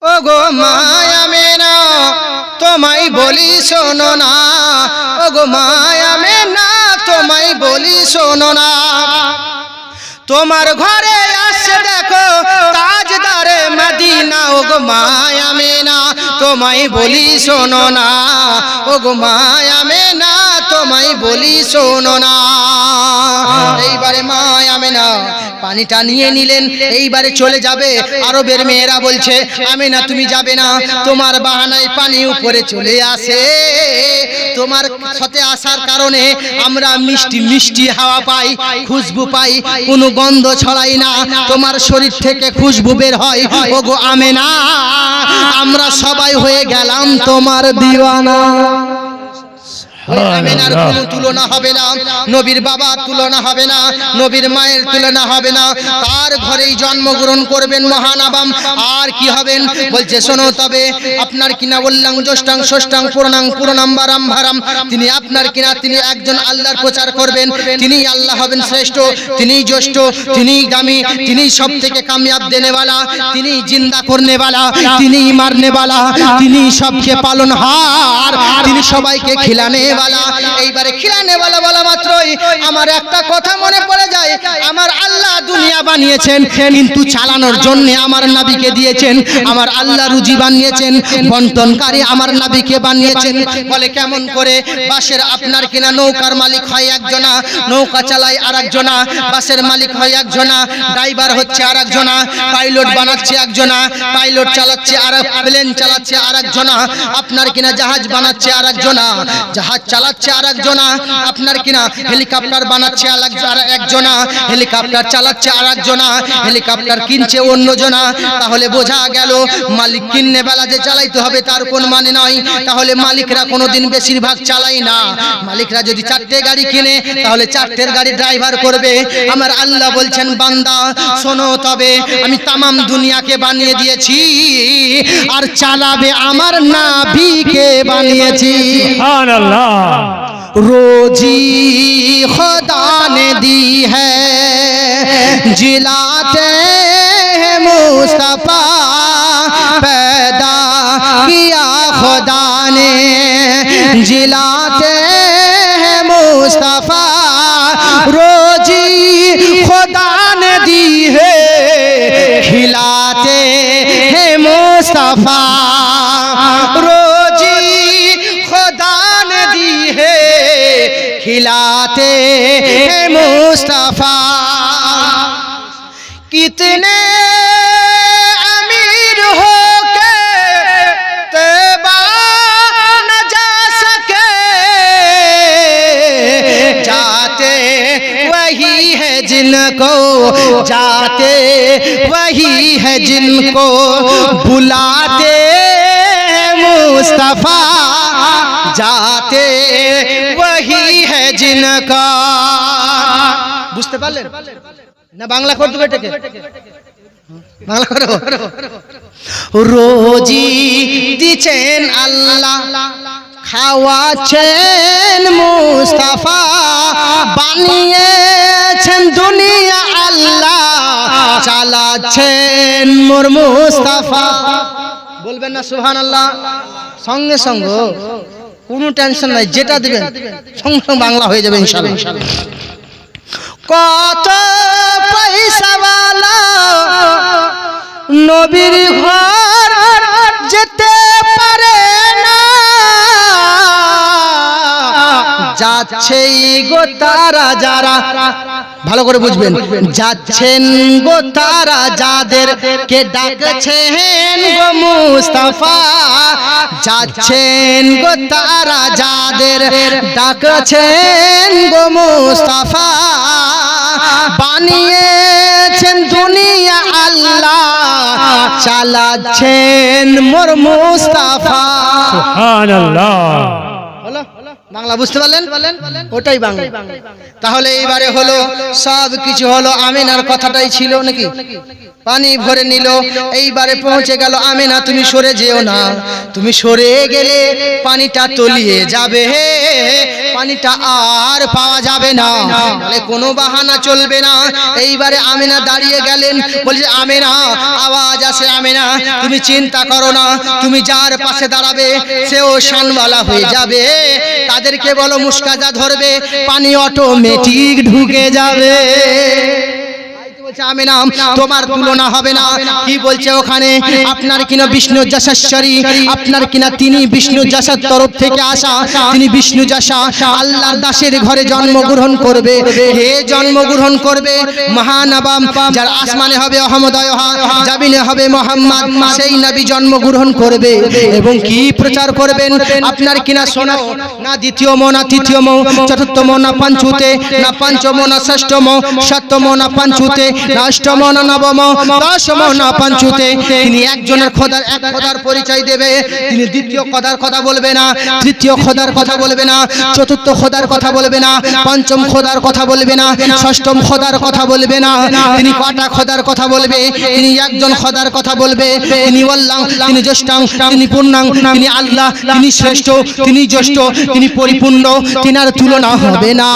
ওগো মা আমেনা তোমায় বলি শোনো না, ওগো মা আমেনা তোমায় বলি শোনো না। তোমার ঘরে আসছে দেখো তাজদারে মদিনা, ওগো মা আমেনা তোমায় বলি শোনো না, ওগো মা আমেনা তোমায় বলি শোনো না। এইবারে মা আমেনা পানিটা নিয়ে নিলেন, এইবারে চলে যাবে। আরবের মেয়েরা বলছে আমেনা তুমি যাবে না, তোমার বাহানায় পানি উপরে চলে আসে। তোমার সাথে আসার কারণে আমরা মিষ্টি মিষ্টি হাওয়া পাই, খুশবু পাই, কোনো গন্ধ ছড়াই না, তোমার শরীর থেকে খুশবু বের হয়। ওগো আমেনা আমরা সবাই হয়ে গেলাম তোমার দিওয়ানা। আমেনার কোনো তুলনা হবে না, নবীর বাবার তুলনা হবে না, নবীর মায়ের তুলনা হবে না। তার ঘরেই জন্মগ্রহণ করবেন মহানাবাম। আর কি হবেন বলছে শোনো, তবে আপনার কিনা বললাম জ্যৈষ্ঠাং ষষ্ঠাং পুরাণাং পুরাণাম বারাম ভারাম, তিনি আপনার কিনা তিনি একজন আল্লাহর প্রচার করবেন, তিনি আল্লাহ হবেন শ্রেষ্ঠ, তিনি জ্যেষ্ঠ, তিনি গামী, তিনি সব থেকে কামিয়াব দেনেওয়ালা, তিনি জিন্দা করনেওয়ালা, তিনি মারনেওয়ালা, তিনি সবকে পালনহার, তিনি সবাইকে খিলানে। এইবারে খিলানে বলা মাত্রই আমার একটা কথা মনে পড়ে যায়, আমার আল্লাহ দুনিয়া বানিয়েছেন কিন্তু চালানোর জন্য আমার নবীকে দিয়েছেন। আমার আল্লাহ রুজি বানিয়েছেন, বন্টনকারী আমার নবীকে বানিয়েছেন। বলে কেমন করে? বাসের আপনার কিনা নৌকার মালিক হয় একজনা, নৌকা চালায় আর একজনা, বাসের মালিক হয় একজনা, ড্রাইভার হচ্ছে আর একজনা, পাইলট বানাচ্ছে একজনা, পাইলট চালাচ্ছে আর প্লেন চালাচ্ছে আর একজনা, আপনার কিনা জাহাজ বানাচ্ছে আর একজনা, জাহাজ চালাচ্ছে আর একজনা, আপনার কিনা হেলিকপ্টার বানাচ্ছে আর একজনা, হেলিকপ্টার চালাচ্ছে আর একজনা, হেলিকপ্টার কিনছে অন্যজনা। তাহলে বোঝা গেল মালিক কিননে বেলা যে চালাইতে হবে তার কোন মানে নয়। তাহলে মালিকরা কোনোদিন বেশিরভাগ চালাই না। মালিকরা যদি 4টে গাড়ি কিনে তাহলে 4টের গাড়ি ড্রাইভার করবে। আমার আল্লাহ বলছেন বান্দা শোনো, তবে আমি তামাম দুনিয়াকে বানিয়ে দিয়েছি আর চালাবে আমার নবীকে বানিয়েছি। সুবহানাল্লাহ। रोजी खुदा ने दी है जिलाते हैं मुस्तफा, पैदा किया खुदा ने जिलाते हैं मुस्तफा, रोजी खुदा ने दी है खिलाते हैं मुस्तफा, खिलाते हैं मुस्तफा। कितने अमीर हो के तैबा न जा सके, जाते वही है जिनको, जाते वही है जिनको बुलाते हैं मुस्तफा, जाते वही है जिनका। বুঝতে পারলেন না? বাংলা করতে হবে এটাকে, বাংলা করো। রোজি দিচ্ছেন আল্লাহ, খাওয়াচ্ছেন মুস্তাফা, বানিয়েছেন দুনিয়া আল্লাহ, চালাচ্ছেন মোর মুস্তাফা। বলবেন না সুবহানাল্লাহ? সঙ্গে সঙ্গে কোনো টেনশন নাই, যেটা দিবেন সঙ্গে সঙ্গে বাংলা হয়ে যাবে ইনশাআল্লাহ। কত পয়সাওয়ালা নবীর ঘর যেতে পারে না, যাচ্ছে গো তারা যারা, ভালো করে বুঝবেন, যাচ্ছেন গো তারা যাদের কে ডাকছেন গো মুস্তাফা, যাচ্ছেন গো তারা যাদের ডাকছেন গো মুস্তাফা, বানিয়েছেন দুনিয়া আল্লাহ, চালাচ্ছেন মোর মুস্তাফা। সুবহানাল্লাহ। বাংলা বুঝতে পারলেন? ওটাই বাংলা। তাহলে এইবারে হলো সব কিছু হলো, আমিনার কথাটাই ছিল নাকি? পানি ভরে নিল, এইবারে পৌঁছে গেল। আমিনা তুমি সরে যেও না, তুমি সরে গেলে পানিটা তলিয়ে যাবে, পানিটা আর পাওয়া যাবে না, তাহলে কোনো বাহানা চলবে না। এইবারে আমিনা দাঁড়িয়ে গেলেন, বলছে আমিনা আওয়াজ আসে, আমিনা তুমি চিন্তা করো না, তুমি যার পাশে দাঁড়াবে সেও শানওয়ালা হয়ে যাবে, তাদেরকে বলো মুস্কাজা ধরবে, পানি অটোমেটিক ঢুকে যাবে। আমিনা তোমার তুলনা হবে না। কি বলছে ওখানে? আপনার কিনা বিষ্ণু যশস্বরী, আপনার কিনা তিনি বিষ্ণু যশার তরফ থেকে আসা, তিনি বিষ্ণু যশা আল্লাহর দাসের ঘরে জন্মগ্রহণ করবে। হে জন্মগ্রহণ করবে মহানবম, যার আসমানে হবে অহমদয়, জামিনে হবে মোহাম্মদ, সেই নবী জন্মগ্রহণ করবে। এবং কি প্রচার করবেন? আপনার কিনা শোনো না দ্বিতীয় মো না তৃতীয় মো, চতুর্থ মো না পঞ্চুতে, না পঞ্চম না ষষ্ঠম, সপ্তম না পঞ্চুতে, অষ্টম না নবম, দশম না পঞ্চুতে, তিনি একজনের খোদার, এক খোদার পরিচয় দেবে। তিনি দ্বিতীয় খোদার কথা বলবে না, তৃতীয় খোদার কথা বলবে না, চতুর্থ খোদার কথা বলবে না, পঞ্চম খোদার কথা বলবে না, ষষ্ঠম খোদার কথা বলবে না। তিনি কটা খোদার কথা বলবে? তিনি একজন খোদার কথা বলবে। তিনি আল্লাহ, তিনি জ্যেষ্ঠাং, তিনি পূর্ণাং, তিনি আল্লাহ, তিনি শ্রেষ্ঠ, তিনি জ্যেষ্ঠ, তিনি পরিপূর্ণ, তিনার তুলনা হবে না।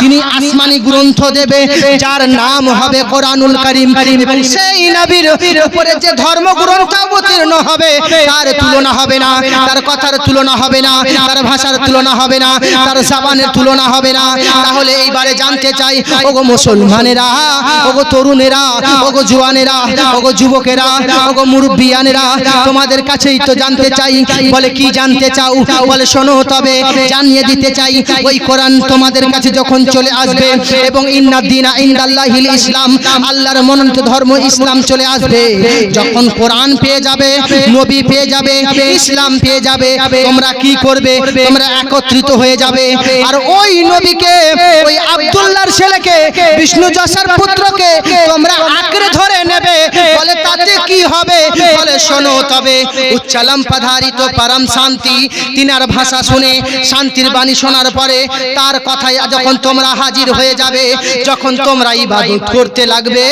তিনি আসমানি গ্রন্থ দেবে যার নাম হবে কোরআনুল কারীম, এবং সেই নবীর উপরে যে ধর্মগ্রন্থ অবতীর্ণ হবে তার তুলনা হবে না, তার কথার তুলনা হবে না, তার ভাষার তুলনা হবে না, তার জবানের তুলনা হবে না। তাহলে এইবারে জানতে চাই, ওগো মুসলমানেরা, ওগো তরুণেরা, ওগো জওয়ানেরা, ওগো যুবকেরা, ওগো মুরব্বিয়ানেরা, তোমাদের কাছেই তো জানতে চাই। বলে কি জানতে চাও? বলে শোনো তবে জানিয়ে দিতে চাই। ওই কোরআন তোমাদের কাছে যখন চলে আসবে এবং ইন্নাদ্দিনা ইনদাল্লাহিল ইসলাম, আল্লাহর মনোনীত ধর্ম ইসলাম চলে আসবে, যখন কোরআন পেয়ে যাবে, নবী পেয়ে যাবে, ইসলাম পেয়ে যাবে, তোমরা কি করবে? তোমরা একত্রিত হয়ে যাবে আর ওই নবীকে, ওই আব্দুল্লাহর ছেলেকে, বিষ্ণু যশার পুত্রকে তোমরা আঁকড়ে ধরে নেবে। বলে তাতে কি হবে? বলে শোনো তবে উচ্চালম পধারিত পরম শান্তি, তিনার ভাষা শুনে, শান্তির বাণী শোনার পরে তার কথায় যখন তোমরা হাজির হয়ে যাবে, যখন তোমরা ইবাদত করতে লাগবে,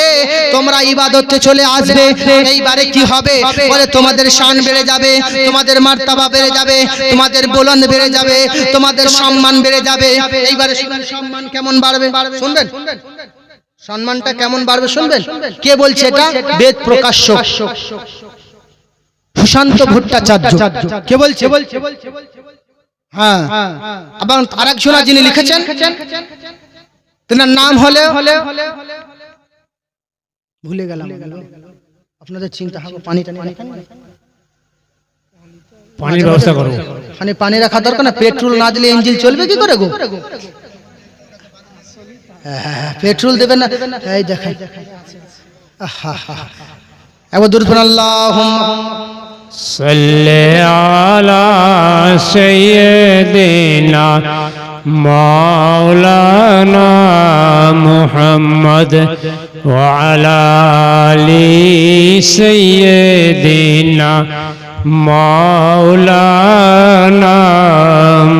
তোমরা ইবাদতে চলে আসবে, এইবারে কি হবে? বলে তোমাদের শান বেড়ে যাবে, তোমাদের মার্তাবা বেড়ে যাবে, তোমাদের বুলন্দ বেড়ে যাবে, তোমাদের সম্মান বেড়ে যাবে। এইবারে সম্মান কেমন বাড়বে শুনবেন? সম্মানটা কেমন বাড়বে শুনবেন? কে বলছে এটা? বেদ প্রকাশ্য সুশান্ত ভট্টাচার্য। কে বলছে? হ্যাঁ, আবার আরেকজন যিনি লিখেছেন তেনার নাম হলে ভুলে গেলাম, আপনাদের চিন্তা হবে। পানির ব্যবস্থা করো, পানি রাখা দরকার না? পেট্রোল না দিলে ইঞ্জিন চলবে কি করে গো? পেট্রোল দেবেন না? এই দেখেন, একবার দূর করুন, আল্লাহুম্মা সাল্লি আলা সাইয়্যিদিনা মাওলানা মুহাম্মদ ওয়া আলা আলি সাইয়্যিদিনা মাওলানা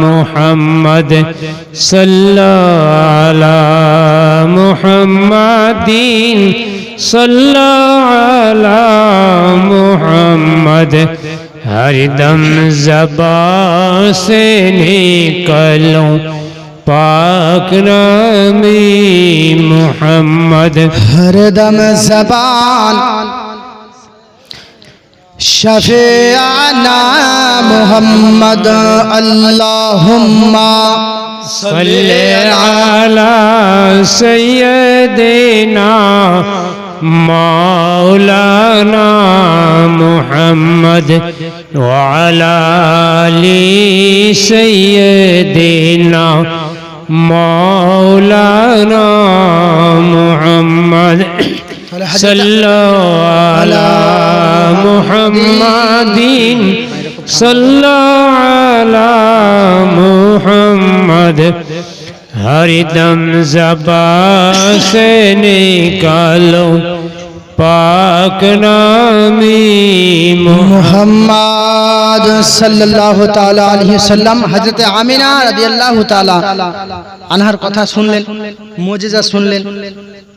মুহাম্মদ সাল্লাল্লাহু আলা মুহাম্মাদিন সাল্লাল্লাহু আলা মুহাম্মদ हर दम ज़बान से निकलो पाक नामी मुहम्मद, हर दम ज़बान शफ़ीअना मुहम्मद, अल्लाहुम्मा सल्ले अला सय्यदिना मौलाना मुहम्मद व अला आलि सय्यदिना मौलाना मुहम्मद सल्लल्लाहु अला मुहम्मदिन सल्लल्लाहु अला मुहम्मद, हर दम ज़बान से निकालो पाक नामी मुहम्मद। بعد صلى الله تعالى عليه وسلم হযরত আমিনা রাদিয়াল্লাহু তাআলা আনহার কথা শুনলেন, মুজিজা শুনলেন।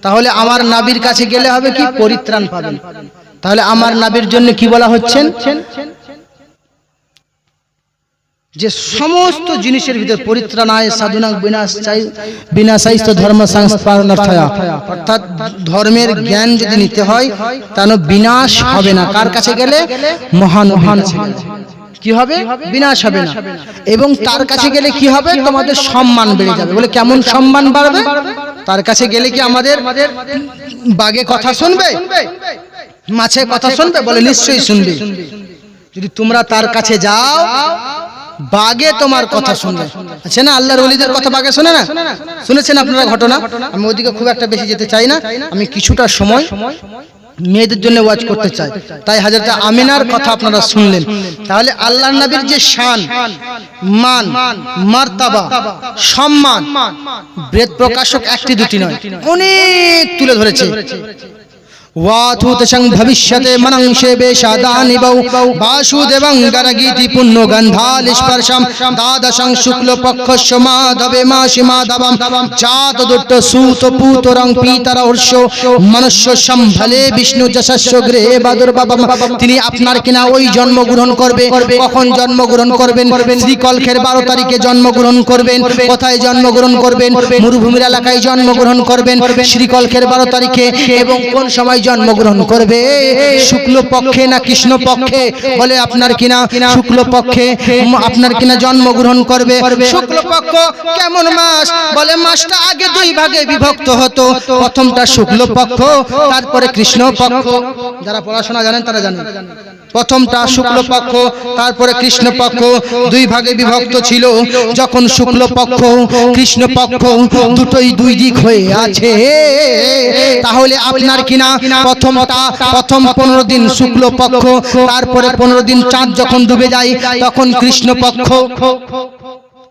তাহলে আমার নবীর কাছে গেলে হবে কি? পরিত্রাণ পাবেন। তাহলে আমার নবীর জন্য কি বলা হচ্ছে? যে সমস্ত জিনিসের ভিতর পরিত্রাণায় সাধুনাং বিনাশাইস্ত ধর্ম সংস্কারার্থয়া, অর্থাৎ ধর্মের জ্ঞান যদি নিতে হয় তাহলে বিনাশ হবে না। কার কাছে গেলে? মহান কি হবে? বিনাশ হবে না। এবং তার কাছে গেলে কি হবে? তোমাদের সম্মান বেড়ে যাবে। বলে কেমন সম্মান বাড়বে? তার কাছে গেলে কি আমাদের বাঘে কথা শুনবে, মাছে কথা শুনবে? বলে নিশ্চয়ই শুনবে। যদি তোমরা তার কাছে যাও বাগে তোমার কথা শুনবে। আছে না আল্লাহর ওলিদের কথা বাগে শোনে না? শুনেছেন আপনারা ঘটনা? আমি ওদিকে খুব একটা বেশি যেতে চাই না, আমি কিছুটা সময় মেয়েদের জন্য ওয়াজ করতে চাই। তাই হযরত আমিনার কথা আপনারা শুনলেন। তাহলে আল্লাহর নবীর যে শান, মান, মার্তাবা, সম্মান বেদ প্রকাশক একটি দুটি নয়, অনেক তুলে ধরেছে। वाथुतशं भविष्यते मनंशे बेशादानि बौ वासुदेवं गरगीति पुण्यो गन्धालिस्पर्शं दादशं शुक्लपक्षस्य माधवे मासि माधवं चातदुट्ट सूत पूतरं पीतरहर्षो मनुष्य সম্ভলে বিষ্ণু যশস্য গৃহে বাদুর্বাবম। তিনি আপনার কিনা ওই জন্মগ্রহণ করবে। কখন জন্মগ্রহণ করবেন? শ্রীকলখের 12 তারিখে জন্মগ্রহণ করবেন। কোথায় জন্মগ্রহণ করবেন? মরুভূমির এলাকায় জন্মগ্রহণ করবেন শ্রীকলখের 12 তারিখে। এবং কোন সময় জন্মগ্রহণ করবে? শুক্ল পক্ষে না কৃষ্ণ পক্ষে? বলে আপনার কিনা শুক্ল পক্ষে আপনার কিনা জন্মগ্রহণ করবে। শুক্ল পক্ষ কেমন মাস? বলে মাসটা আগে 2 ভাগে বিভক্ত হতো। প্রথমটা শুক্ল পক্ষ, তারপরে কৃষ্ণ পক্ষ। যারা পড়াশোনা জানেন তারা জানেন। প্রথমটা শুক্ল পক্ষ, তারপরে কৃষ্ণ পক্ষ, 2 ভাগে বিভক্ত ছিল। যখন শুক্ল পক্ষ কৃষ্ণ পক্ষ দুটোই 2 দিক হয়ে আছে, তাহলে আপনার কিনা প্রথম 15 দিন শুক্ল পক্ষ, তারপরে 15 দিন চাঁদ যখন ডুবে যায় তখন কৃষ্ণ পক্ষ।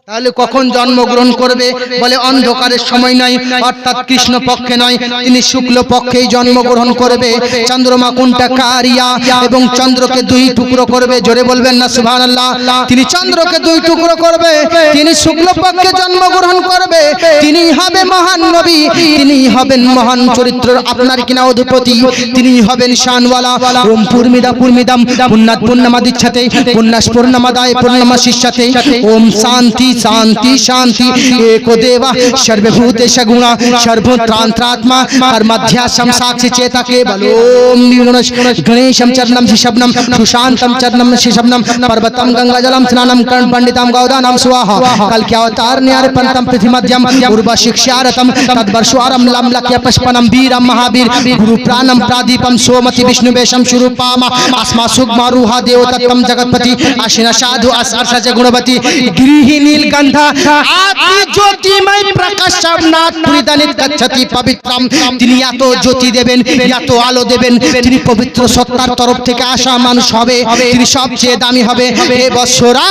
তাহলে কখন জন্মগ্রহণ করবে? বলে অন্ধকারের সময় নয়, অর্থাৎ কৃষ্ণ পক্ষে নয়, তিনি শুক্ল পক্ষেই জন্মগ্রহণ করবে। চন্দ্রমা কোনটা? কারিয়া। এবং চন্দ্রকে 2 টুকরো করবে। জোরে বলবেন না সুবহানাল্লাহ। তিনি চন্দ্রকে 2 টুকরো করবে। তিনি শুক্ল পক্ষে জন্মগ্রহণ করবে। তিনি হবে মহান নবী, তিনি হবেন মহান চরিত্রের আপনার কিনা অধিপতি, তিনি হবেন শানওয়ালা। ওম পূর্ণিদাম পুণ্যাৎ পূর্ণমাদিচ্ছতে পুণ্যাস পূর্ণমাদায় পূর্ণমাসিষ্যতে। ওম শান্তি शांति शांति एको देवा सर्वभूतेश गुणा सर्वत्रांत्रात्मा कर्मध्यासम साक्षी चेता केवल ओम गणेशम चरणम शिशबनम सुशांतम चरणम शिशबनम पर्वतम गंगाजलम स्नानम कर्ण पंडितम गौदानम स्वाहा कल के अवतार न्यार पंतम पृथ्वी मध्यम पूर्व शिक्षारतम तद्वर्षवारम लमलक्य पुष्पनम वीरम महावीर गुरु प्राणम प्रादीपम सोमति विष्णुवेशम स्वरूपामा अस्मा सुगमारुहा देवतत्तम जगतपति आशिना साधु असर्षज गुणवती गृहिणी गंधा आदि ज्योतिमय प्रकाशनाथ पुरीदानित गच्छति पवित्रम। তিনি এত জ্যোতি দেবেন, এত আলো দেবেন, তিনি পবিত্র সত্তার তরফ থেকে আসা মানুষ হবে, তিনি সবচেয়ে দামি হবে। হে বৎসরা,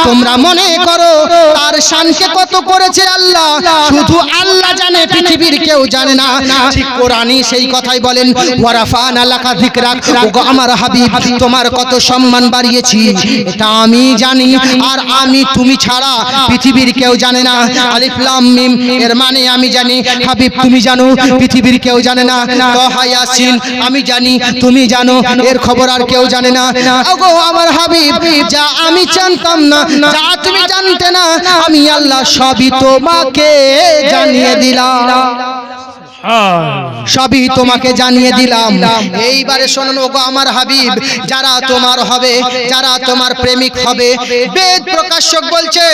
তোমরা মনে করো তার শানকে কত করেছে আল্লাহ, শুধু আল্লাহ জানে, পৃথিবীর কেউ জানে না। ঠিক কোরআনই সেই কথাই বলেন, ওয়ারাফানা লাকা যিকরাক, ওগো আমার হাবিব তোমার কত সম্মান বাড়িয়েছি এটা আমি জানি, আর আমি তুমি ছাড়া পৃথিবীর কেউ জানে না। আলিফ লাম মিম এর মানে আমি জানি, হাবিব তুমি জানো, পৃথিবীর কেউ জানে না। তাহা ইয়াসিন আমি জানি, তুমি জানো, এর খবর আর কেউ জানে না। ওগো আমার হাবিব, যা আমি জানতাম না, যা তুমি জানতে না, আমি আল্লাহ সবই তোমাকে জানিয়ে দিলাম, সবই তোমাকে জানিয়ে দিলাম। এইবারে শুনুন ওগো আমার হাবিব, যারা তোমার হবে, যারা তোমার প্রেমিক হবে, বেদ প্রকাশক বলছে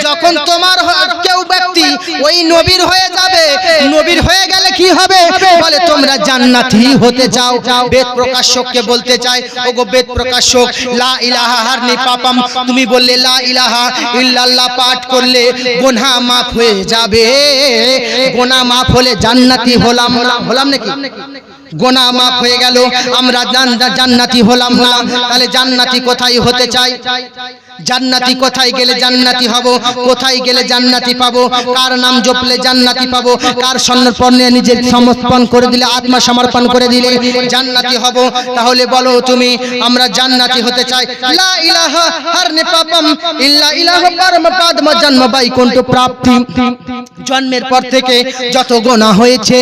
যখন তোমার কেউ ব্যক্তি ওই নবীর হয়ে যাবে, নবীর হয়ে গেলে কি হবে? বলে তোমরা জান্নাতি হতে চাও। বেদ প্রকাশককে বলতে চাই, ওগো বেদ প্রকাশক, লা ইলাহা হারনি পাপাম, তুমি বললে লা ইলাহা ইল্লাল্লাহ পাঠ করলে গুনাহ মাফ হয়ে যাবে। গুনাহ মাফ হলে জান্নাতি হলাম নাকি? গোনাহ মাফ হয়ে গেল, আমরা জান্নাতি হলাম না। তাহলে জান্নাতি কোথায় হতে চাই? জান্নাতি কোথায় গেলে জান্নাতি হব? কোথায় গেলে জান্নাতি পাবো? কার নাম জপলে জান্নাতি পাবো? কার সমর্পণে নিজের সমর্পণ করে দিলে, আত্মা সমর্পণ করে দিলে জান্নাতি হব? তাহলে বলো তুমি, আমরা জান্নাতি হতে চাই। লা ইলাহা হারনে পাপম ইল্লা ইলাহা পরম পদ্ম জন্ম বৈকুণ্ঠ প্রাপ্তি। জন্মের পর থেকে যত গোনাহ হয়েছে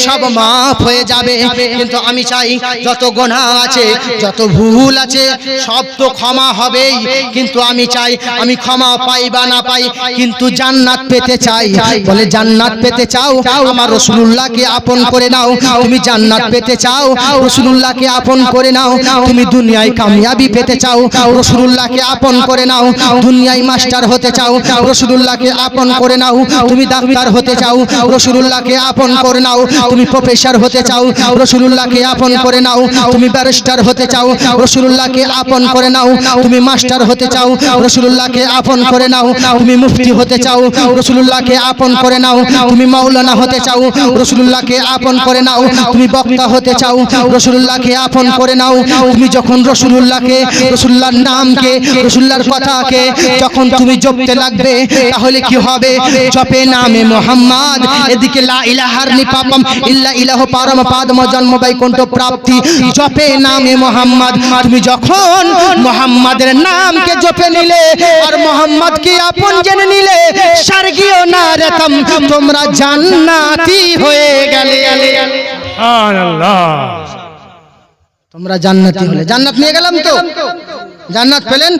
সব মাফ হয়ে যাবে, কিন্তু আমি চাই যত গোনাহ আছে, যত ভুল আছে সব তো ক্ষমা হবেই, কিন্তু আমি চাই আমি ক্ষমা পাই বা না পাই, কিন্তু জান্নাত পেতে চাই। বলে জান্নাত পেতে চাও, আমার রাসূলুল্লাহকে আপন করে নাও। তুমি জান্নাত পেতে চাও, রাসূলুল্লাহকে আপন করে নাও। তুমি দুনিয়ায় কামিয়াবি পেতে চাও, রাসূলুল্লাহকে আপন করে নাও। দুনিয়ায় মাস্টার হতে চাও, রাসূলুল্লাহকে আপন করে নাও। তুমি ডাক্তার হতে চাও, রাসূলুল্লাহকে আপন করে নাও। তুমি প্রফেসর হতে চাও, রাসূলুল্লাহকে আপন করে নাও। তুমি ব্যারিস্টার হতে চাও, রাসূলুল্লাহকে আপন করে নাও। তুমি মাস্টার হতে চাও, রাসূলুল্লাহকে আপন করে নাও। তুমি মুফতি হতে চাও, রাসূলুল্লাহকে আপন করে নাও। তুমি মাওলানা হতে চাও, রাসূলুল্লাহকে আপন করে নাও। তুমি বক্তা হতে চাও, রাসূলুল্লাহকে আপন করে নাও। তুমি যখন রাসূলুল্লাহকে, রাসূলুল্লাহর নামকে, রাসূলুল্লাহর কথাকে যখন তুমি জপতে লাগবে, তাহলে কি হবে? জপে নামে মুহাম্মদ, এদিকে লা ইলাহা পাপম ইল্লা ইলাহু পরম পদ্ম জন্ম বৈকুণ্ঠ প্রাপ্তি। জপে নামে মুহাম্মদ, তুমি যখন মুহাম্মাদের নামকে জপে নিলে আর মুহাম্মদকে আপন জেনে নিলে, স্বর্গীয় নারতম, তোমরা জান্নাতি হয়ে গেলে। সুবহানাল্লাহ। তোমরা জান্নাতি হলে। জান্নাত নিয়ে গেলাম তো, জান্নাত পেলেন।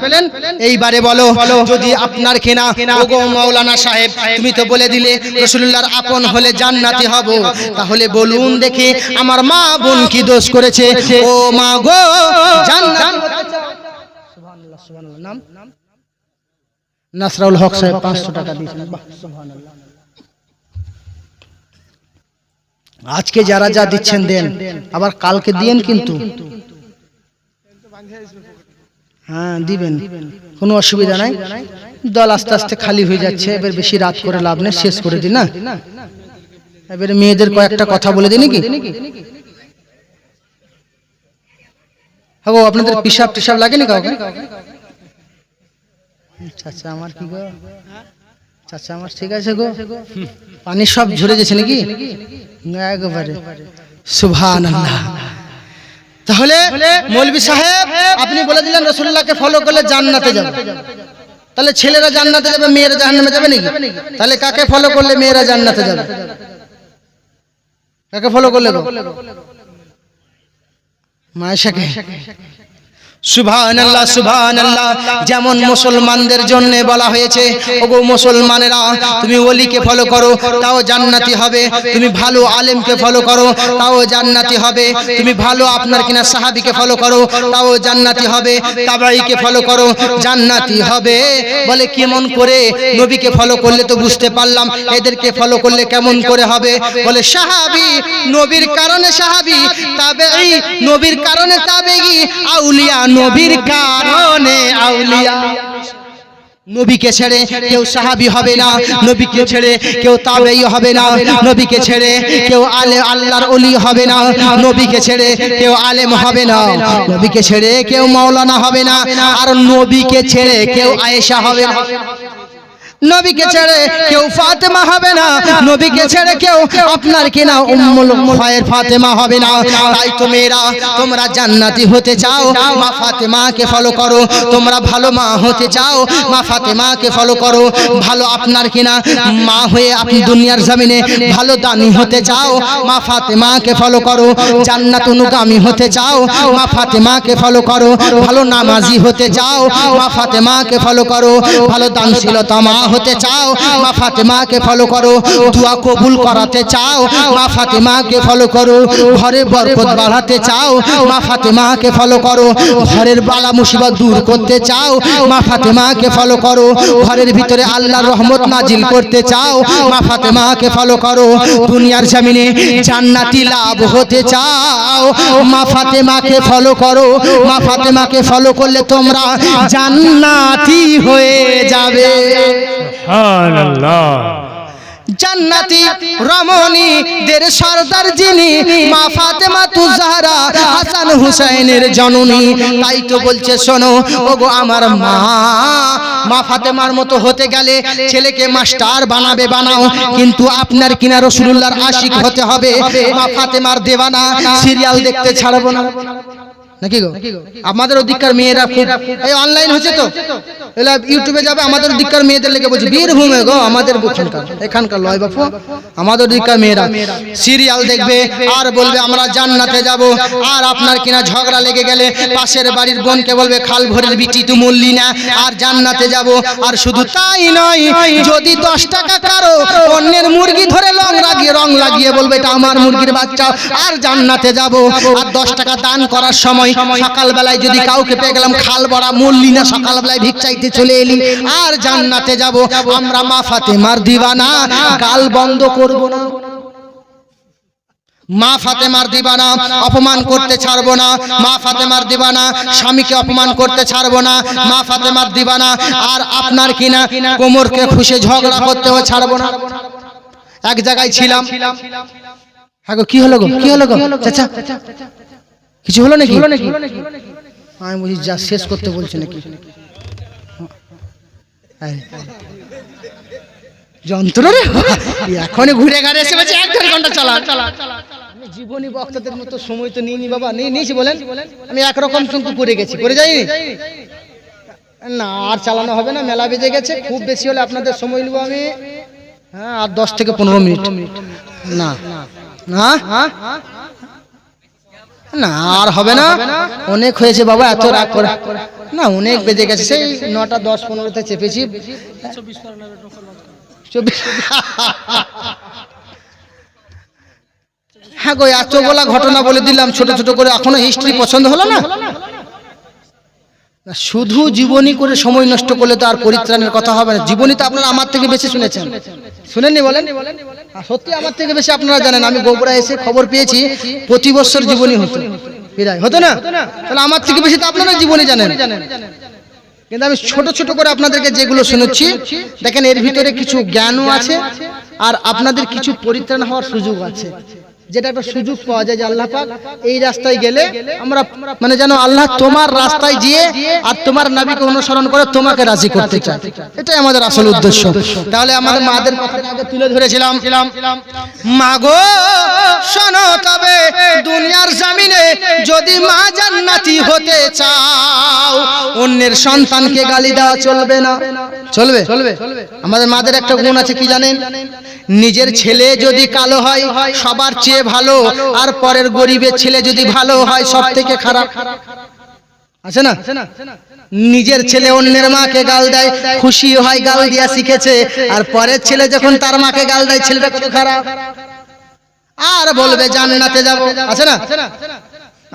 এইবারে বলো, যদি আপনার কেনা ওগো মাওলানা সাহেব, তুমি তো বলে দিলে রাসূলুল্লাহর আপন হলে জান্নাতি হব, তাহলে বলুন দেখি আমার মা বোন কি দোষ করেছে? ও মা গো, জান্নাত। সুবহানাল্লাহ, সুবহানাল্লাহ। নাম নাসরাউল হক সাহেব 500 টাকা দিয়েছেন। বাহ, সুবহানাল্লাহ। আজকে যারা যা দিচ্ছেন দেন, আবার কালকে দিয়েন কিন্তু। হ্যাঁ দিবেন, কোনো অসুবিধা নাই। দল আস্তে আস্তে খালি হয়ে যাচ্ছে, এবার বেশি রাত করে লাভ নেই, শেষ করে দিন না। এবারে মেয়েদের কয়েকটা কথা বলে দিই নাকি? হ্যাঁ গো, আপনাদের পিসাব টিসাব লাগেনি কাউকে? চাচা আমার কি গো, চাচা আমার ঠিক আছে গো, পানি সব ঝরে গেছে নাকি? একবারে সুবহানাল্লাহ। তাহলে মৌলভী সাহেব আপনি বলে দিলেন রাসূলুল্লাহকে ফলো করলে জান্নাতে যাবে, তাহলে ছেলেরা জান্নাতে যাবে, মেয়েরা জাহান্নামে যাবে নাকি? তাহলে কাকে ফলো করলে মেয়েরা জান্নাতে যাবে? কাকে ফলো করলে গো? মায়েশাকে। সুবহানাল্লাহ, সুবহানাল্লাহ। যেমন মুসলমানদের জন্য বলা হয়েছে, ওগো মুসলমানেরা, তুমি ওলিকে ফলো করো তাও জান্নাতি হবে। তুমি ভালো আলেমকে ফলো করো তাও জান্নাতি হবে। তুমি ভালো আপনার কিনা সাহাবীকে ফলো করো তাও জান্নাতি হবে। তাবাঈকে ফলো করো, জান্নাতি হবে। বলে কেমন করে? নবীকে ফলো করলে তো বুঝতে পারলাম, এদেরকে ফলো করলে কেমন করে হবে? বলে সাহাবী, নবীর কারণে সাহাবী, তাবেঈ, নবীর কারণে তাবেঈ, আউলিয়া, নবীর কারণে আউলিয়া। নবীকে ছেড়ে কেউ সাহাবী হবে না, নবীকে ছেড়ে কেউ তাবেঈ হবে না, নবীকে ছেড়ে কেউ আল্লাহর ওলি হবে না, নবীকে ছেড়ে কেউ আলেম হবে না, নবীকে ছেড়ে কেউ মাওলানা হবে না, আর নবীকে ছেড়ে কেউ আয়েশা হবে না, নবীকে ছেড়ে কেউ ফাতেমা হবে না, নবীকে ছেড়ে কেউ আপনার কিনা উম্মুল খায়ের ফাতেমা হবে না। তাই তো মেয়েরা, তোমরা জান্নাতি হতে চাও, মা ফাতেমাকে ফলো করো। তোমরা ভালো মা হতে চাও, মা ফাতেমাকে ফলো করো। ভালো আপনার কিনা মা হয়ে আপনি দুনিয়ার জমিনে ভালো দানি হতে চাও, মা ফাতেমাকে ফলো করো। জান্নাত অনুগামী হতে চাও, মা ফাতেমাকে ফলো করো। ভালো নামাজি হতে চাও, মা ফাতেমাকে ফলো করো। ভালো দানশীলতা মা হতে চাও, মা ফাতেমাকে ফলো করো। দোয়া কবুল করাতে চাও, মা ফাতেমাকে ফলো করো। ঘরে বরকত বাড়াতে চাও, মা ফাতেমাকে ফলো করো। ঘরের বালা মুসিবত দূর করতে চাও, মা ফাতেমাকে ফলো করো। ঘরের ভিতরে আল্লাহর রহমত নাজিল করতে চাও, মা ফাতেমাকে ফলো করো। দুনিয়ার জমিনে জান্নাতি লাভ হতে চাও, মা ফাতেমাকে ফলো করো। মা ফাতেমাকে ফলো করলে তোমরা জান্নাতি হয়ে যাবে। সুবহানাল্লাহ। জান্নাতি রমণী দের সর্দার যিনি মা ফাতেমা তুজাহরা হাসান হুসাইনের জননী। তাই তো বলছে শোনো ওগো আমার মা, মা ফাতেমার মতো হতে গেলে ছেলেকে মাস্টার বানাবে বানাও, কিন্তু আপনার কিনা রাসূলুল্লাহর আশিক হতে হবে। মা ফাতেমার দেওয়ানা সিরিয়াল দেখতে ছাড়বো না নাকি গো? আমাদের ওদিককার মেয়েরা খুব এই অনলাইন হচ্ছে তো, এলা ইউটিউবে যাবে, আমাদের ওদিককার মেয়েদের লেগে বলছে বীরভূমে গো, আমাদের এখানকার লয় বাপু, আমাদের ওদিককার মেয়েরা সিরিয়াল দেখবে আর বলবে আমরা জান্নাতে যাব। আর আপনার কিনা ঝগড়া লেগে গেলে পাশের বাড়ির বোনকে বলবে খাল ভরের বিটি তুই মরলি না, আর জান্নাতে যাব। আর শুধু তাই নয়, যদি 10 টাকা কারো অন্যের মুরগি ধরে রং লাগিয়ে বলবে এটা আমার মুরগির বাচ্চা, আর জান্নাতে যাব। আর 10 টাকা দান করার সময় সকালবেলায় যদি কাউকে পেয়ে গেলাম খাল ভরা মরলি না, সকালবেলায় ভিক চাইতে চলে এলি, আর জান্নাতে যাব। আমরা মা ফাতেমার দিওয়ানা, গাল বন্ধ করব না। মা ফাতেমার দিওয়ানা, অপমান করতে ছাড়বো না। মা ফাতেমার দিওয়ানা, স্বামীকে অপমান করতে ছাড়বো না। মা ফাতেমার দিওয়ানা, আর আপনার কিনা কোমরকে খুশে ঝগড়া করতেও ছাড়বো না। এক জায়গায় ছিলাম, হ্যাঁ গো কি হলো গো, কি হলো গো চাচা, কিছু হলো নাকি? আমি বুঝি যা শেষ করতে বলছে নাকি, যন্ত্র রে এখনই ঘুরে ঘাড়ে এসে বলছে 1-1.5 ঘন্টা চালা। আমি জীবনী বক্তাদের মতো সময় তো নিইনি বাবা, নিয়েছি বলেন, আমি একরকম কিন্তু করে গেছি, করে যাইনি না, আর চালানো হবে না, মেলা বেজে গেছে। খুব বেশি হলে আপনাদের সময় নেবো আমি, হ্যাঁ আর 10 থেকে 15 মিনিট, না না না আর হবে না, অনেক হয়েছে বাবা, এত রাগ করে না, অনেক বেজে গেছে, সেই 9টা 10-15তে চেপেছি। হ্যাঁ গো এতগুলা ঘটনা বলে দিলাম ছোট ছোট করে, এখনো হিস্ট্রি পছন্দ হলো না? শুধু জীবনী করে সময় নষ্ট করলে তো আর পরিত্রাণের কথা হবে না। জীবনী তো আপনারা আমার থেকে বেশি শুনেছেন, শুনেননি বলেন? সত্যি আমার থেকে বেশি আপনারা জানেন। আমি গোবরা এসে খবর পেয়েছি প্রতি বছর জীবনী হতো, হতো না? তাহলে আমার থেকে বেশি তো আপনারা জীবনী জানেন। কিন্তু আমি ছোট ছোট করে আপনাদেরকে যেগুলো শোনাচ্ছি, দেখেন এর ভিতরে কিছু জ্ঞানও আছে, আর আপনাদের কিছু পরিত্রাণ হওয়ার সুযোগ আছে। যেটা একটা সুযোগ পাওয়া যায় যে আল্লাহ পাক এই রাস্তায় গেলে আমরা মানে যেন আল্লাহ তোমার রাস্তায় গিয়ে আর তোমার নবীকে অনুসরণ করে তোমাকে রাজি করতে চায়, এটাই আমাদের আসল উদ্দেশ্য। তাহলে আমাদের মাদের কথা আগে তুলে ধরেছিলাম। মা গো শোনো তবে দুনিয়ার জমিনে যদি মা জান্নাতি হতে চাও, অন্যের সন্তানকে গালি দেওয়া চলবে না। চলবে? আমাদের মাদের একটা গুণ আছে কি জানেন? নিজের ছেলে যদি কালো হয় সবার চেয়ে ভালো, আর পরের গরিবের ছেলে যদি ভালো হয় সব থেকে খারাপ, আছে না? নিজের ছেলে অন্যের মাকে গাল দেয়, খুশি হয়, গাল দিয়া শিখেছে, আর পরের ছেলে যখন তার মাকে গাল দেয় ছেলেটা কত খারাপ, আর বলবে জান্নাতে যাব, আছে না?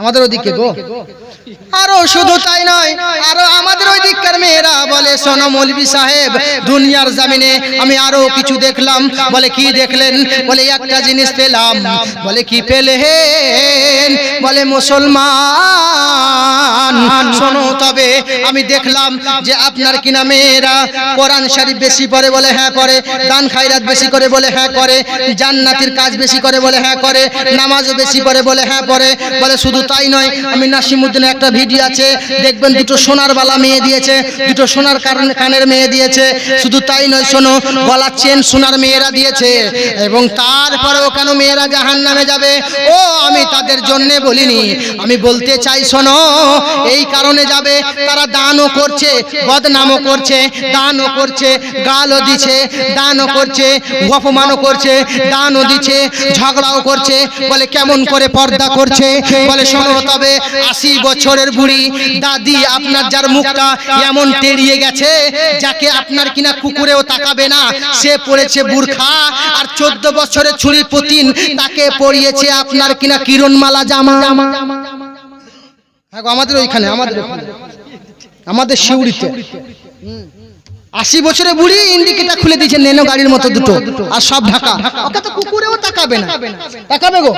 আমাদের ওদিকে গো, আরো শুধু তাই নয়, আরো আমাদের ওই দিককার মেয়েরা বলে শোনো মৌলভী সাহেব, দুনিয়ার জমিনে আমি আরো কিছু দেখলাম। বলে কি দেখলেন? বলে একটা জিনিস পেলাম। বলে কি পেলেন? বলে মুসলমান শোনো তবে আমি দেখলাম যে আপনার কিনা মেয়েরা কোরআন শরীফ বেশি পড়ে, বলে হ্যাঁ পড়ে, দান খায়রাত বেশি করে, বলে হ্যাঁ করে, জান্নাতের কাজ বেশি করে, বলে হ্যাঁ করে, নামাজও বেশি পড়ে, বলে হ্যাঁ পড়ে। বলে শুধু তাই নয়, আমি নাসিমউদ্দিনের একটা ভিডিও আছে দেখবেন, 2টো সোনার বালা মেয়ে দিয়েছে, 2টো সোনার কানের মেয়ে দিয়েছে। শুধু তাই নয়, শোনো গলার চেন সোনার মেয়েরা দিয়েছে। এবং তারপরেও কেন মেয়েরা জাহান্নামে যাবে? ও আমি তাদের জন্য বলিনি, আমি বলতে চাই শোনো এই কারণে যাবে, তারা দানও করছে, বদনামও করছে, দানও করছে, গালও দিচ্ছে, দানও করছে, অপমানও করছে, দানও দিচ্ছে, ঝগড়াও করছে। বলে কেমন করে পর্দা করছে? বলে শোনো তবে 80 বছরের বুড়ি দাদি আপনার যার মুখটা এমন তেড়িয়ে গেছে, যাকে আপনার কিনা কুকুরেও তাকাবে না, সে পড়েছে বুরখা, আর 14 বছরের ছুরি পতিন তাকে পরিয়েছে আপনার কিনা কিরণমালা জামা। আমাদের ওইখানে, আমাদের শিউড়িতে 80 বছরের বুড়ি ইন্ডিকেটার খুলে দিয়েছে, নেনো গাড়ির মতো দুটো, আর সব ঢাকা, ওকে তো কুকুরেও তাকাবে না। তাকাবে গো,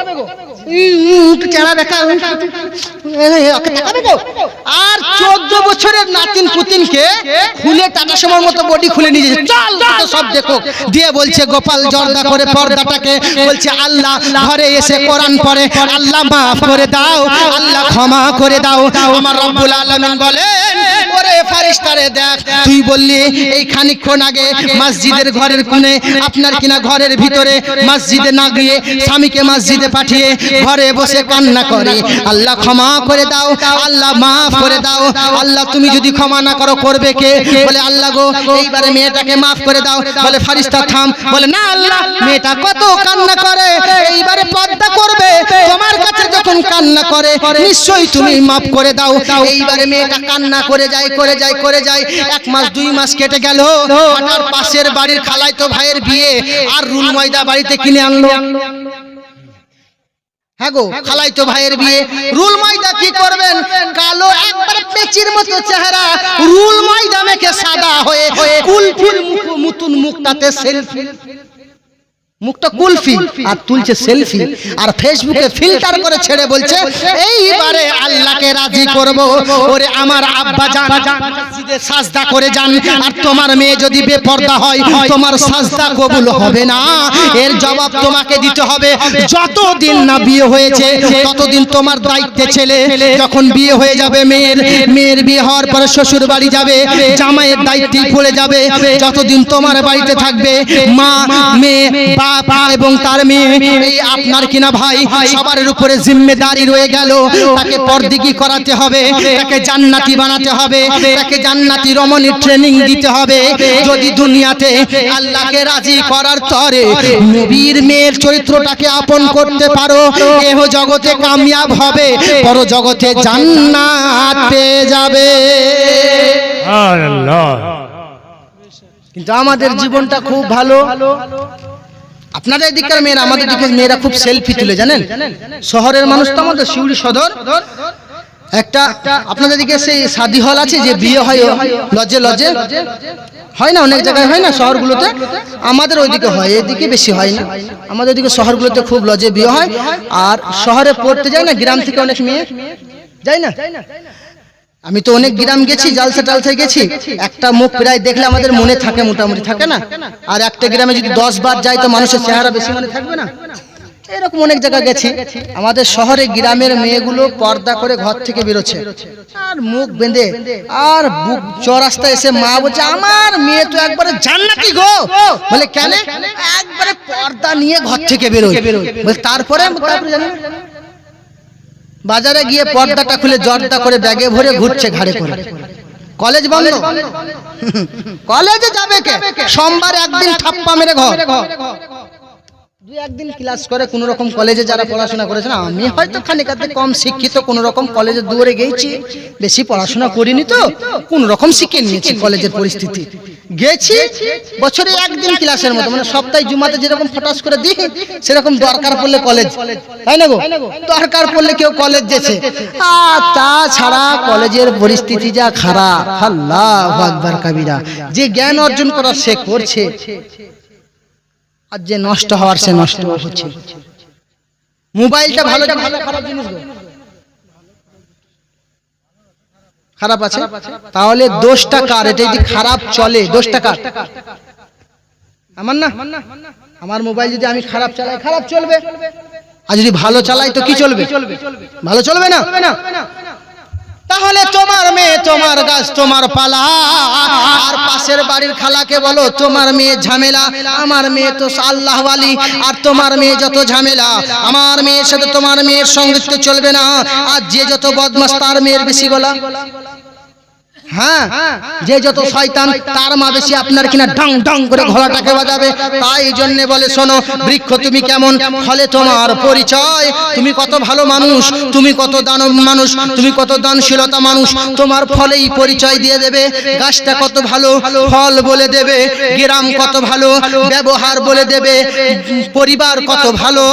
চেহারা দেখা, ওকে তাকাবে গো। আর 14 বছরের নাতিন পুতিনকে খুলে টাটা সময়ের মতো বডি খুলে নিয়ে যাচ্ছে, চল তো সব দেখো দিয়ে বলছে গোপাল জর্দা করে পর্দাটাকে বলছে আল্লাহ ঘরে এসে কোরআন পড়ে, আল্লাহ মাফ করে দাও, আল্লাহ ক্ষমা করে দাও। আমার রব্বুল আলামিন বলেন ওরে ফারিস্তারে দেখ, তুই বললি এই খানিকক্ষণ আগে মসজিদের ঘরের কোণে আপনার কিনা ঘরের ভিতরে মসজিদে না গিয়ে স্বামীকে মসজিদে পাঠিয়ে ঘরে বসে কান্না করে আল্লাহ ক্ষমা করে দাও, আল্লাহ মাফ করে দাও। আল্লাহ তুমি যদি ক্ষমা না করো করবে কে? বলে আল্লাহ গো এইবারে মেয়েটাকে মাফ করে দাও। বলে ফারিস্তা থাম, বলে না আল্লাহ মেয়েটা কত কান্না করে, এইবারে পর্দা করবে, তোমার কাছে যখন কান্না করে নিশ্চয়ই তুমি মাফ করে দাও। এইবারে মেয়েটা কান্না করে যায় করে যায় করে যায়, 1 মাস 2 মাস কেটে গেল। হঠাৎ পাশের বাড়ির খালাইতো ভাইয়ের বিয়ে, আর রুল ময়দা বাড়িতে কিনে আনলো। হ্যাঁ গো খালাইতো ভাইয়ের বিয়ে, রুল ময়দা কি করবেন, কালো একবারে পেচির মতো চেহারা, রুল ময়দা মেখে সাদা হয়ে কুলফির মতন মুখটাতে সেলফি, মুখটা কুলফি আর তুলছে সেলফি, আর ফেসবুকে ফিল্টার করে ছেড়ে বলছে এইবারে আল্লাহকে রাজি করব। ওরে আমার আব্বা জান মসজিদে সাজদা করে যান, আর তোমার মেয়ে যদি বেপরদা হয় তোমার সাজদা কবুল হবে না। এর জবাব তোমাকে দিতে হবে। যতদিন না বিয়ে হয়েছে ততদিন তোমার দায়িত্বে ছেলে, যখন বিয়ে হয়ে যাবে মেয়ের বিয়ে হওয়ার পরে শ্বশুর বাড়ি যাবে, জামাইয়ের দায়িত্বই পড়ে যাবে। যতদিন তোমার বাড়িতে থাকবে মা, মেয়ে, বাবা এবং তার মেয়ে, এই আপনার কিনা ভাই, সবার উপরে জিম্মেদারি রয়ে গেল। তাকে পরদিগি করাতে হবে, তাকে জান্নাতি বানাতে হবে, তাকে জান্নাতি রমণীর ট্রেনিং দিতে হবে। যদি দুনিয়াতে আল্লাহকে রাজি করার তরে নবীর মেয়ের চরিত্রটাকে আপন করতে পারো, এহ জগতে কামিয়াব হবে, পর জগতে জান্নাত পেয়ে যাবে। আল্লাহ। কিন্তু আমাদের জীবনটা খুব ভালো। আপনাদের এদিককার মেয়েরা, আমাদের দিকের মেয়েরা খুব সেলফি তুলে, জানেন? শহরের মানুষ তো আমাদের শিউড়ি সদর একটা, আপনাদের দিকে সেই শাদী হল আছে যে বিয়ে হয় লজে লজে হয় না, অনেক জায়গায় হয় না শহরগুলোতে, আমাদের ওইদিকে হয়, এদিকে বেশি হয় না। আমাদের ওইদিকে শহরগুলোতে খুব লজে বিয়ে হয়। আর শহরে পড়তে যায় না, গ্রাম থেকে অনেক মেয়ে যায় না। আমি তো অনেক গ্রাম গেছি, জালসা টালসায় গেছি, একটা মুখ প্রায় দেখলে আমাদের মনে থাকে, মোটামুটি থাকে না। আর একটা গ্রামে যদি 10 বার যায় তো মানুষের চেহারা বেশি মনে থাকবে না। এরকম অনেক জায়গা গেছি। আমাদের শহরে গ্রামের মেয়েগুলো পর্দা করে ঘর থেকে বেরোচ্ছে, আর মুখ বেঁধে, আর বুক চৌরাস্তায় এসে মা বলছে আমার মেয়ে তো একবারে জান্নাতি গো। বলে কেন? একবারে পর্দা নিয়ে ঘর থেকে বেরোয়। বলে তারপরে জানি বাজারে গিয়ে পর্দাটা খুলে জর্দা করে ব্যাগে ভরে ঘুরছে ঘাড়ে করে। কলেজ বন্ধ, কলেজে যাবে কে? সোমবার একদিন ঠাপ্পা মেরে ঘর, 2-1 দিন ক্লাস করে কোন রকম কলেজে যারা পড়াশোনা করেছে না। আমি হয়তো খানিকাতে কম শিক্ষিত, কোন রকম কলেজের দুয়ারে গেছি, বেশি পড়াশোনা করিনি, তো কোন রকম শিখে নিয়েছি কলেজের পরিস্থিতি। গেছি বছরে 1 দিন ক্লাসের মতো, মানে সপ্তাহে জুমাতে যেরকম ফটাস করে দিই সেরকম দরকার পড়লে কলেজ, তাই না গো? দরকার পড়লে কেউ কলেজ যেছে। আর তাছাড়া কলেজের পরিস্থিতি যা খারাপ, আল্লাহু আকবার কাবীরা। যে জ্ঞান অর্জন করার সে করছে, আর যে নষ্ট হওয়ার সে নষ্ট হচ্ছে। মোবাইলটা ভালো খারাপ জিনিস গো, খারাপ আছে, তাহলে দোষটা কার? এটা যদি খারাপ চলে দোষটা কার? আমার না? আমার মোবাইল যদি আমি খারাপ চালাই খারাপ চলবে, আর যদি ভালো চালাই তো কি চলবে? ভালো চলবে না। তাহলে তোমার মেয়ে তোমার গাছ তোমার পালা, আর পাশের বাড়ির খালাকে বলো তোমার মেয়ে ঝামেলা, আমার মেয়ে তো আল্লাহ ওয়ালি, আর তোমার মেয়ে যত ঝামেলা, আমার মেয়ের সাথে তোমার মেয়ের সঙ্গিত্ব চলবে না। আর যে যত বদমাশ তার মেয়ের বেশি গলা, হ্যাঁ, যে যত শয়তান তার মা বেশি আপনার কিনা ঢং ঢং করে গলাটাকে বাজাবে। তাই জন্য বলে শোনো, বৃক্ষ তুমি কেমন, ফলে তোমার পরিচয়। তুমি কত ভালো মানুষ, তুমি কত দানব মানুষ, তুমি কত দানশীলতা মানুষ, তোমার ফলেই পরিচয় দিয়ে দেবে। গাছটা কত ভালো, ফল বলে দেবে। গ্রাম কত ভালো, ব্যবহার বলে দেবে। পরিবার কত ভালো,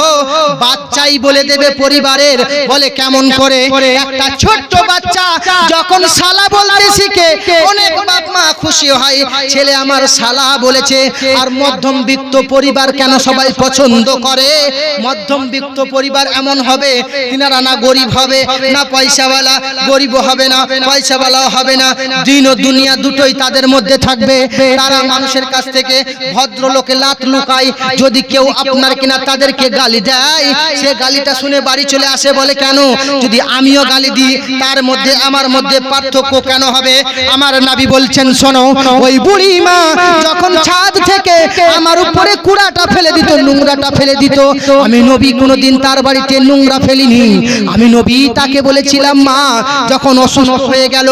বাচ্চাই বলে দেবে পরিবারের। বলে কেমন করে? একটা ছোট্ট বাচ্চা যখন সালা বলতে শিখে, অনেক বাপ মা খুশি খুশি হয়, ছেলে আমার শালা বলেছে। আর মধ্যমবিত্ত পরিবার কেন সবাই পছন্দ করে? মধ্যমবিত্ত পরিবার এমন হবে, তিনারা না গরিব হবে না পয়সাওয়ালা, গরিব হবে না পয়সাওয়ালাও হবে না, দিন ও দুনিয়া দুটোই তাদের মধ্যে থাকবে। তারা মানুষের কাছ থেকে ভদ্রলোকে লাত লুকায়। যদি কেউ আপনার কিনা তাদেরকে গালি দেয়, সে গালিটা শুনে বাড়ি চলে আসে, বলে কেন? যদি আমিও গালি দিই তার মধ্যে আমার মধ্যে পার্থক্য কেন হবে? আমার নবী বলছেন, শোনো, ওই বুড়ি মা যখন ছাদ থেকে আমার উপরে কুড়াটা ফেলে দিত, নোংরাটা ফেলে দিত, আমি নবী কোনোদিন তার বাড়িতে নোংরা ফেলিনি। আমি নবী তাকে বলেছিলাম, মা যখন অসুস্থ হয়ে গেল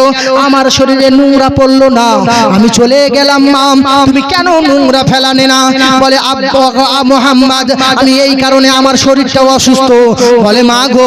আমার শরীরে নোংরা পড়লো না, আমি চলে গেলাম, মা তুমি কেন নোংরা ফেলানে না? বলে মুহাম্মদ, আমি এই কারণে আমার শরীরটা অসুস্থ। বলে মা গো,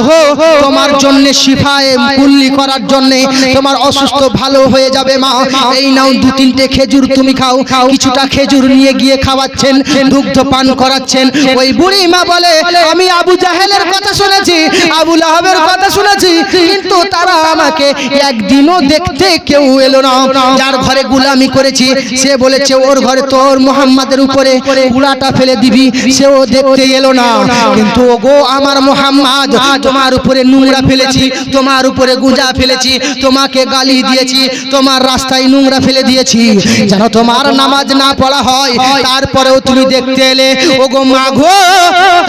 তোমার জন্য শিফায়ে কুল্লি করার জন্য তোমার অসুস্থ ভালো হয়ে যাবে মা, এই নাও 2-3টে খেজুর তুমি খাও। কিছুটা খেজুর নিয়ে গিয়ে খাওয়াচ্ছেন, দুগ্ধ পান করাচ্ছেন। ওই বুড়ি মা বলে, আমি আবু জাহেলের কথা শুনেছি, আবু লাহাবের কথা শুনেছি, কিন্তু তারা আমাকে একদিনও দেখতে কেউ এলো না। যার ঘরে গুলামি করেছি সে বলেছে ওর ঘরে তোর মুহাম্মাদের উপরে কুড়াটা ফেলে দিবি, সেও দেখতে এলো না। কিন্তু ওগো আমার মুহাম্মদ, তোমার উপরে নোংরা ফেলেছি, তোমার উপরে গুঁজা ফেলেছি, তোমাকে গালি দিয়েছি, তোমার রাস্তায় নোংরা ফেলে দিয়েছি, যেন তোমার নামাজ না পড়া হয়, তারপরেও তুমি দেখতে এলে। ওগো মা গো,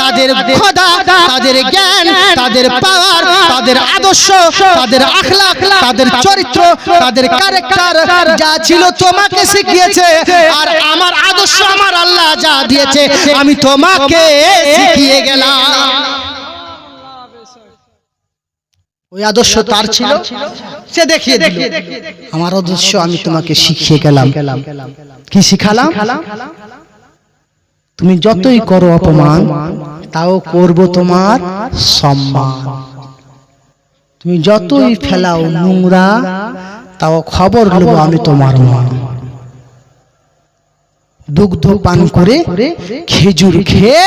তাদের খোদা, তাদের জ্ঞান, তাদের পাওয়ার, তাদের আদর্শ, তাদের আখলাক, তাদের চরিত্র, তাদের ক্যারেক্টার যা ছিল তোমাকে শিখিয়েছে। আর আমার আদর্শ আমার আল্লাহ যা দিয়েছে আমি তোমাকে শিখিয়ে গেলাম। ওই আদর্শ তার ছিল, সে দেখিয়ে দিল। আমার আদর্শ আমি তোমাকে শিখিয়ে গেলাম। কি শিখালাম? তুমি যতই করো অপমান, তাও করব তোমার সম্মান। তুমি যতই ফেলাও নোংরা, তাও খবর নেব আমি তোমার মা। দুগ্ধ পান করে খেজুর খেয়ে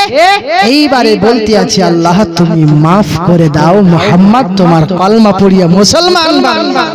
এইবারে বলতে আছি, আল্লাহ তুমি মাফ করে দাও, মুহাম্মদ তোমার কলমা পড়িয়া মুসলমান বান্দা।